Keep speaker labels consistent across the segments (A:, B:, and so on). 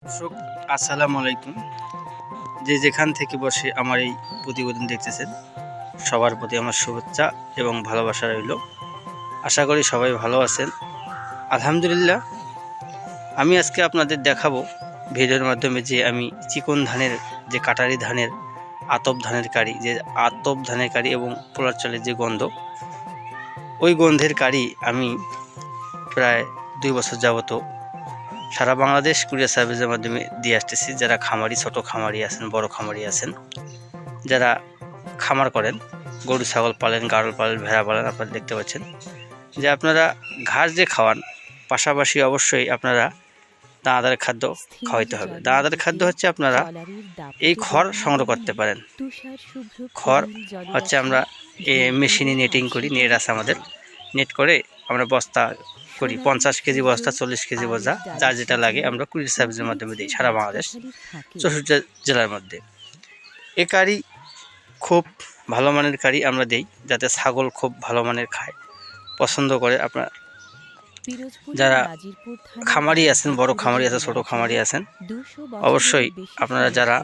A: দর্শক আসসালামু আলাইকুম। যে যেখান থেকে বসে আমার এই প্রতিবেদন দেখতেছেন সবার প্রতি আমার শুভেচ্ছা এবং ভালোবাসা রইল। আশা করি সবাই ভালো আছেন। আলহামদুলিল্লাহ। আমি আজকে আপনাদের দেখাবো ভিডিওর মাধ্যমে যে আমি চিকন ধানের যে কাটারি ধানের আতপ ধানের কারি, যে আতপ ধানের কারি এবং পোলার চালের যে গন্ধ, ওই গন্ধের কারি আমি প্রায় 2 বছর যাবত সারা বাংলাদেশ কুরিয়ার সার্ভিসের মাধ্যমে দিয়ে আসতেছি। যারা খামারি, ছোট খামারি আছেন, বড় খামারি আছেন, যারা খামার করেন, গরু ছাগল পালেন, গাড়ল পালেন, ভেড়া পালেন, আপনারা দেখতে পাচ্ছেন যে আপনারা ঘাস যে খাওয়ান, পাশাপাশি অবশ্যই আপনারা দানাদার খাদ্য খাওয়াইতে হবে। দানাদার খাদ্য হচ্ছে আপনারা এই খড় সংগ্রহ করতে পারেন। খড় হচ্ছে আমরা মেশিনে নেটিং করি, নেট আছে আমাদের, নেট করে আমরা বস্তা করি, 50 কেজি বস্তা, 40 কেজি বস্তা, যার যেটা লাগে আমরা কুরিয়ার সার্ভিসের মাধ্যমে দিই সারা বাংলাদেশ 64 জেলার মধ্যে। এ কারি খুব ভালো মানের কারি আমরা দেই, যাতে ছাগল খুব ভালো মানের খায়, পছন্দ করে। আপনার যারা খামারি আছেন, বড় খামারি আছেন, ছোট খামারি আছেন, অবশ্যই আপনারা যারা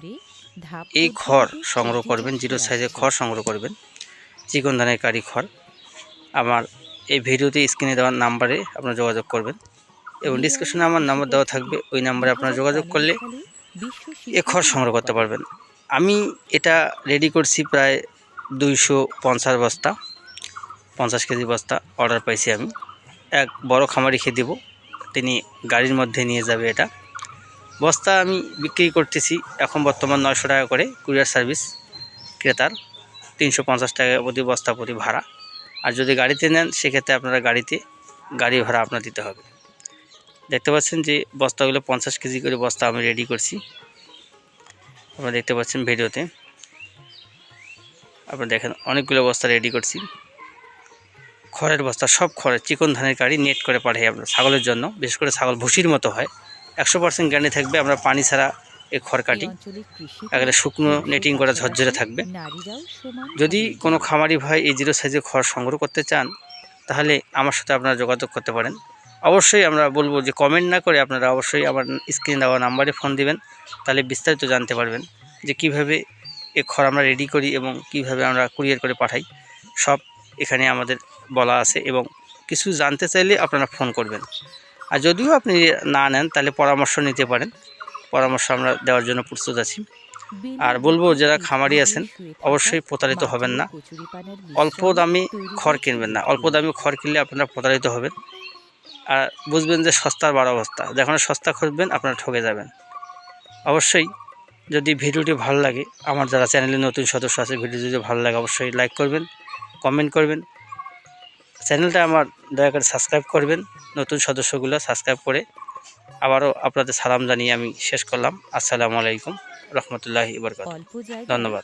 A: এই খড় সংগ্রহ করবেন, 0 সাইজের খড় সংগ্রহ করবেন, চিকন ধানের কারি খড়, আমার এই ভিডিওতে স্ক্রিনে দেওয়ার নাম্বারে আপনারা যোগাযোগ করবেন এবং ডিসক্রিপশনে আমার নাম্বার দেওয়া থাকবে। ওই নাম্বারে আপনারা যোগাযোগ করলে এ খড় সংগ্রহ করতে পারবেন। আমি এটা রেডি করছি প্রায় 250 বস্তা, 50 কেজি বস্তা অর্ডার পাইছি আমি। এক বড় খামারিকে দেব, তিনি গাড়ির মধ্যে নিয়ে যাবে। এটা বস্তা আমি বিক্রি করতেছি এখন বর্তমান 900 টাকা করে কুরিয়ার সার্ভিস ক্রেতার, 350 টাকা প্রতি বস্তা প্রতি ভাড়া। আর যদি গাড়িতে নেন সেক্ষেত্রে আপনারা গাড়ি ভাড়া আপনার দিতে হবে। দেখতে পাচ্ছেন যে বস্তাগুলো 50 কেজি করে বস্তা আমি রেডি করছি, আপনারা দেখতে পাচ্ছেন ভিডিওতে। আপনারা দেখেন অনেকগুলো বস্তা রেডি করছি, খড়ের বস্তা, সব খড়ের চিকন ধানের কারি নেট করে পাঠাই আমরা ছাগলের জন্য। বিশেষ করে ছাগল ভুসির মতো হয়, 100% গ্যারান্টি থাকবে। আমরা পানি ছাড়া এই খড় কাটি, একেবারে শুকনো নেটিং করা ঝরঝরে থাকবে। যদি কোনো খামারি ভাই এই 0 সাইজের খড় সংগ্রহ করতে চান তাহলে আমার সাথে আপনারা যোগাযোগ করতে পারেন। অবশ্যই আমরা বলবো যে কমেন্ট না করে আপনারা অবশ্যই আমার স্ক্রিনে দেওয়া নাম্বারে ফোন দিবেন, তাহলে বিস্তারিত জানতে পারবেন যে কিভাবে এই খড় আমরা রেডি করি এবং কিভাবে আমরা কুরিয়ার করে পাঠাই। সব এখানে আমাদের বলা আছে এবং কিছু জানতে চাইলে আপনারা ফোন করবেন। আর যদিও আপনি না নেন তাহলে পরামর্শ নিতে পারেন, পরামর্শ আমরা দেওয়ার জন্য প্রস্তুত আছি। আর বলবো যারা খামারি আছেন অবশ্যই প্রতারিত হবেন না, অল্প দামে খড় কিনবেন না। অল্প দামে খড় কিনলে আপনারা প্রতারিত হবেন। আর বুঝবেন যে সস্তার বড় অবস্থা, যখন সস্তা খুঁজবেন আপনারা ঠকে যাবেন। অবশ্যই যদি ভিডিওটি ভালো লাগে, আমার যারা চ্যানেলে নতুন সদস্য আছে, ভিডিও যদি ভালো লাগে অবশ্যই লাইক করবেন, কমেন্ট করবেন, চ্যানেলটা আমার দয়া করে সাবস্ক্রাইব করবেন। নতুন সদস্যগুলো সাবস্ক্রাইব করে আবারও আপনাদের সালাম জানিয়ে আমি শেষ করলাম। আসসালামু আলাইকুম রহমতুল্লাহি ওয়া বারাকাতুহু। ধন্যবাদ।